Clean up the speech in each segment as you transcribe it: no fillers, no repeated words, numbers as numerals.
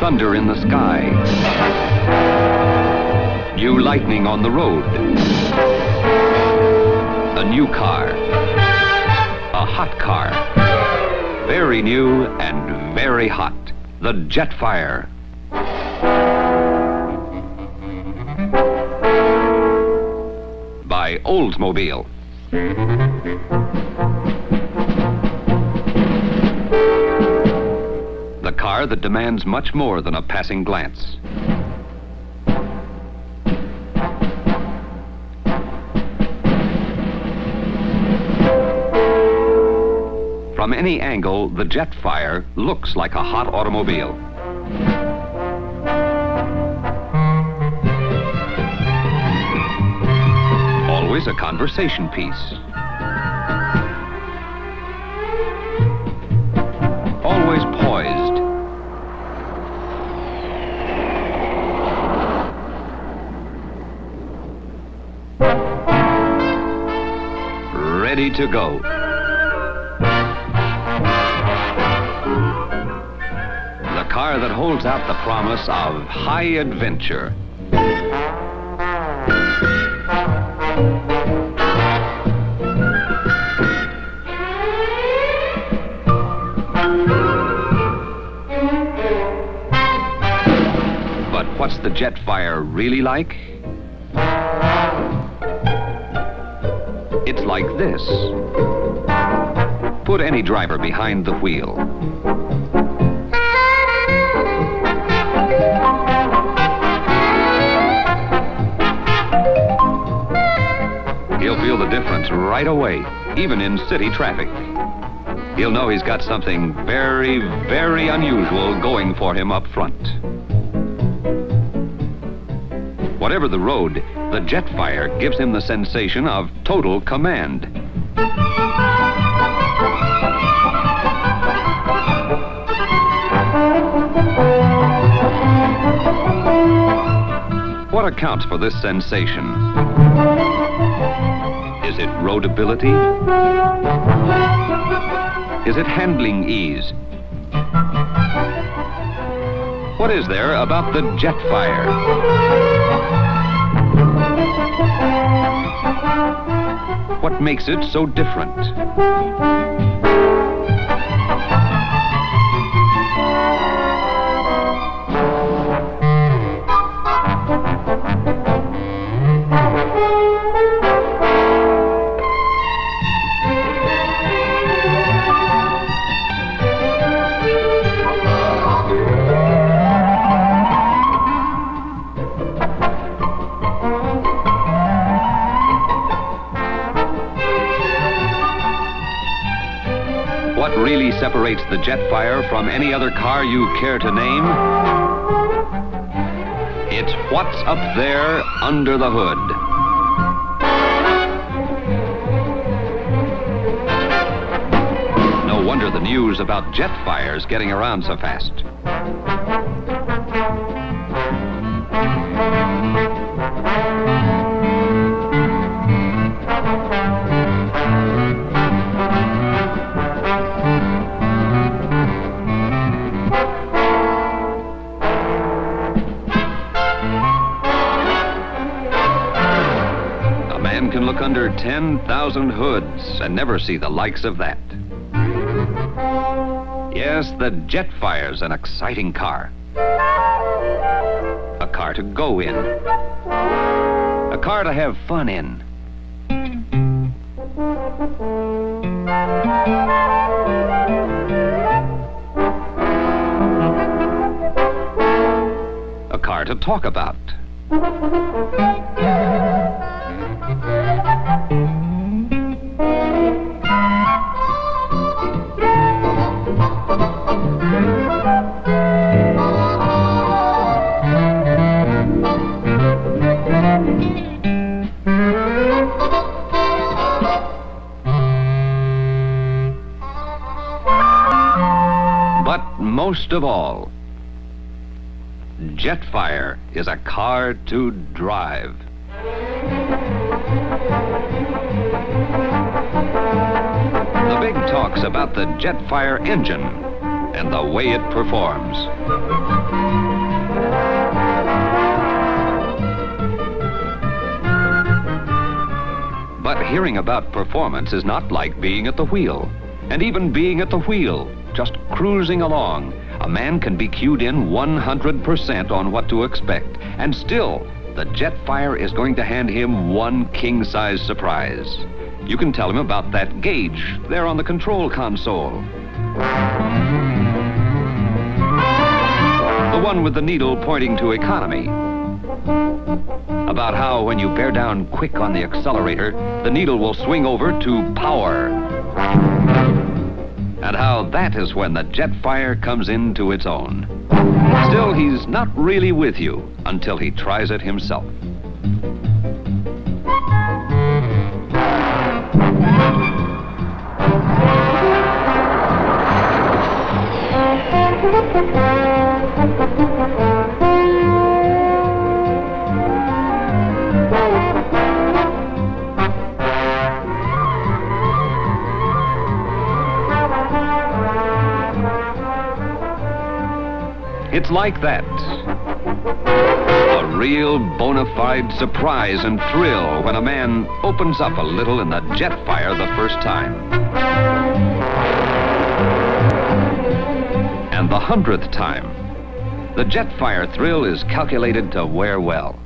thunder in the sky, new lightning on the road, a new car, a hot car, very new and very hot, the Jetfire. By Oldsmobile. The car that demands much more than a passing glance. From any angle, the Jetfire looks like a hot automobile. Always a conversation piece. Always poised. Ready to go. The car that holds out the promise of high adventure. But what's the Jetfire really like? It's like this. Put any driver behind the wheel. He'll feel the difference right away, even in city traffic. He'll know he's got something very, very unusual going for him up front. Whatever the road, the Jetfire gives him the sensation of total command. What accounts for this sensation? Is it roadability? Is it handling ease? What is there about the Jetfire? What makes it so different? What really separates the Jetfire from any other car you care to name? It's what's up there under the hood. No wonder the news about Jetfires getting around so fast. Can look under 10,000 hoods and never see the likes of that. Yes, the Jetfire's an exciting car. A car to go in. A car to have fun in. A car to talk about. But most of all, Jetfire is a car to drive. The big talk's about the Jetfire engine and the way it performs. hearing about performance is not like being at the wheel. And even being at the wheel, just cruising along, a man can be cued in 100% on what to expect. And still, the Jetfire is going to hand him one king-size surprise. You can tell him about that gauge there on the control console. The one with the needle pointing to economy. About how when you bear down quick on the accelerator, the needle will swing over to power. And how that is when the Jetfire comes into its own. Still, he's not really with you until he tries it himself. It's like that. A real bona fide surprise and thrill when a man opens up a little in the Jetfire the first time. And the 100th time. The Jetfire thrill is calculated to wear well.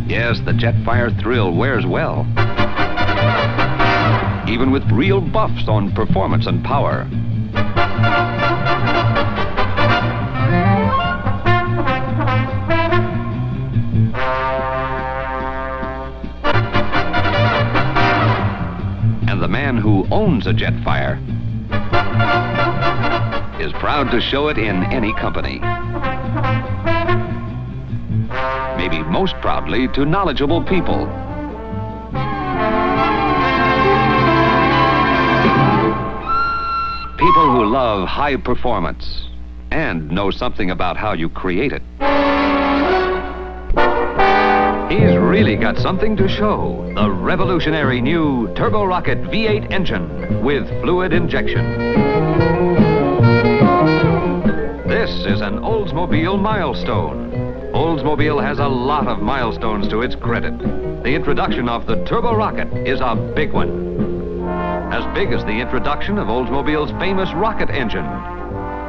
Yes, the Jetfire thrill wears well. Even with real buffs on performance and power. The man who owns a Jetfire is proud to show it in any company. Maybe most proudly to knowledgeable people. People who love high performance and know something about how you create it. He's really got something to show. The revolutionary new turbo rocket V8 engine with fluid injection. This is an Oldsmobile milestone. Oldsmobile has a lot of milestones to its credit. The introduction of the turbo rocket is a big one. As big as the introduction of Oldsmobile's famous rocket engine.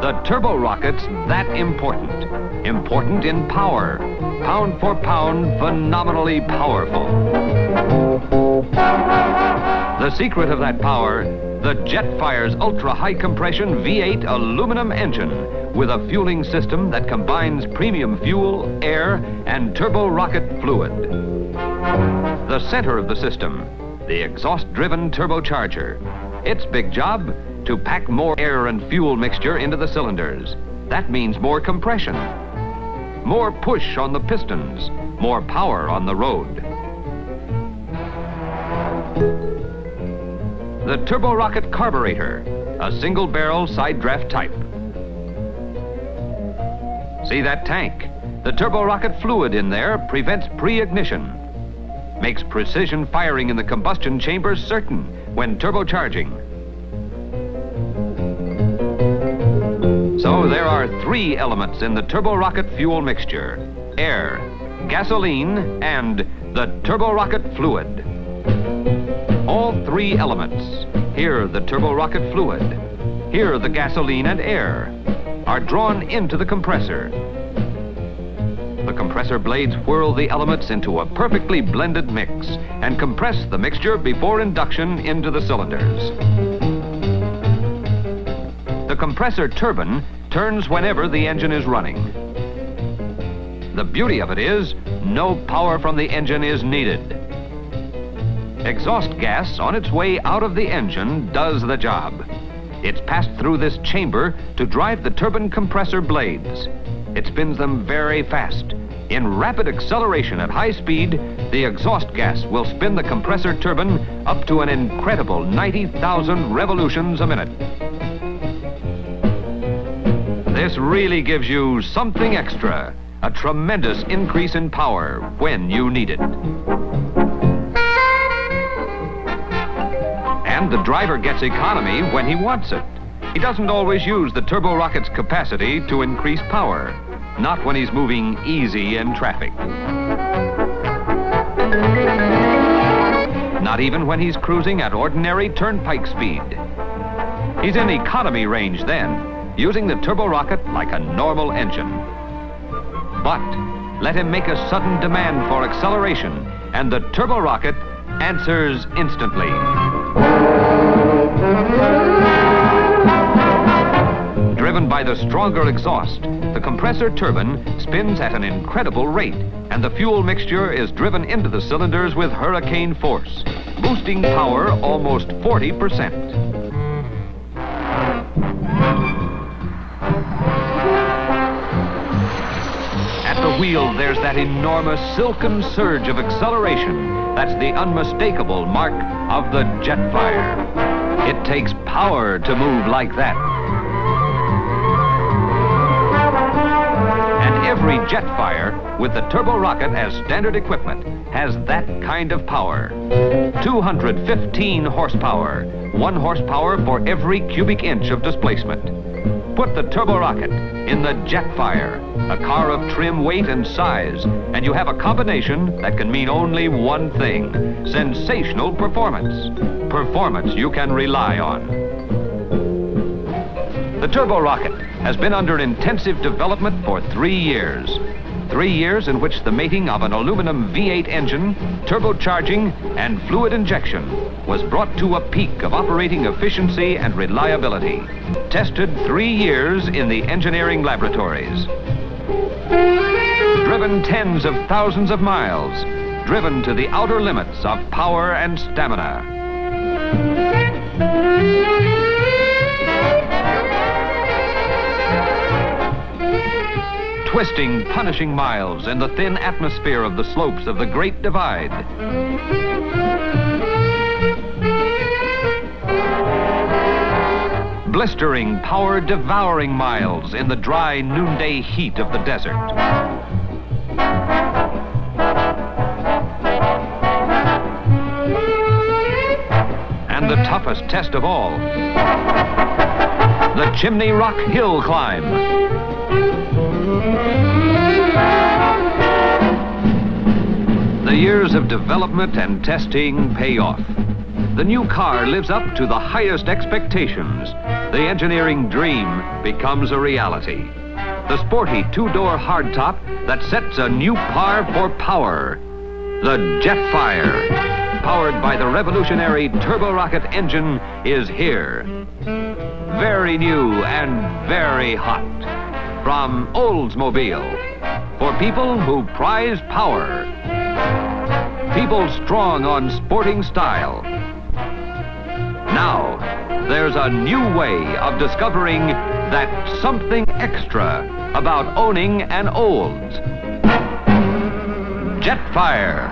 The turbo rocket's that important. Important in power. Pound for pound, phenomenally powerful. The secret of that power, the Jetfire's ultra-high compression V8 aluminum engine with a fueling system that combines premium fuel, air, and turbo rocket fluid. The center of the system, the exhaust-driven turbocharger. Its big job, to pack more air and fuel mixture into the cylinders. That means more compression. More push on the pistons, more power on the road. The turbo rocket carburetor, a single barrel side draft type. See that tank? The turbo rocket fluid in there prevents pre-ignition. Makes precision firing in the combustion chamber certain when turbocharging. So there are 3 elements in the turbo rocket fuel mixture: air, gasoline, and the turbo rocket fluid. All 3 elements, here the turbo rocket fluid, here the gasoline and air, are drawn into the compressor. The compressor blades whirl the elements into a perfectly blended mix and compress the mixture before induction into the cylinders. The compressor turbine turns whenever the engine is running. The beauty of it is, no power from the engine is needed. Exhaust gas on its way out of the engine does the job. It's passed through this chamber to drive the turbine compressor blades. It spins them very fast. In rapid acceleration at high speed, the exhaust gas will spin the compressor turbine up to an incredible 90,000 revolutions a minute. This really gives you something extra, a tremendous increase in power when you need it. And the driver gets economy when he wants it. He doesn't always use the turbo rocket's capacity to increase power, not when he's moving easy in traffic. not even when he's cruising at ordinary turnpike speed. He's in economy range then, using the turbo rocket like a normal engine. But let him make a sudden demand for acceleration, and the turbo rocket answers instantly. Driven by the stronger exhaust, the compressor turbine spins at an incredible rate, and the fuel mixture is driven into the cylinders with hurricane force, boosting power almost 40%. At the wheel, there's that enormous silken surge of acceleration that's the unmistakable mark of the Jetfire. It takes power to move like that. And every Jetfire with the turbo rocket as standard equipment has that kind of power. 215 horsepower, 1 horsepower for every cubic inch of displacement. Put the turbo rocket in the Jetfire, a car of trim weight and size, and you have a combination that can mean only one thing: sensational performance. Performance you can rely on. The turbo rocket has been under intensive development for 3 years. 3 years in which the mating of an aluminum V8 engine, turbocharging, and fluid injection was brought to a peak of operating efficiency and reliability. Tested 3 years in the engineering laboratories. Driven tens of thousands of miles, driven to the outer limits of power and stamina. Twisting, punishing miles in the thin atmosphere of the slopes of the Great Divide. Blistering, power-devouring miles in the dry noonday heat of the desert. And the toughest test of all, the Chimney Rock Hill Climb. The years of development and testing pay off. The new car lives up to the highest expectations. The engineering dream becomes a reality. The sporty 2-door hardtop that sets a new par for power. The Jetfire, powered by the revolutionary turbo rocket engine, is here. Very new and very hot. From Oldsmobile, for people who prize power. People strong on sporting style. Now, there's a new way of discovering that something extra about owning an Olds. Jetfire.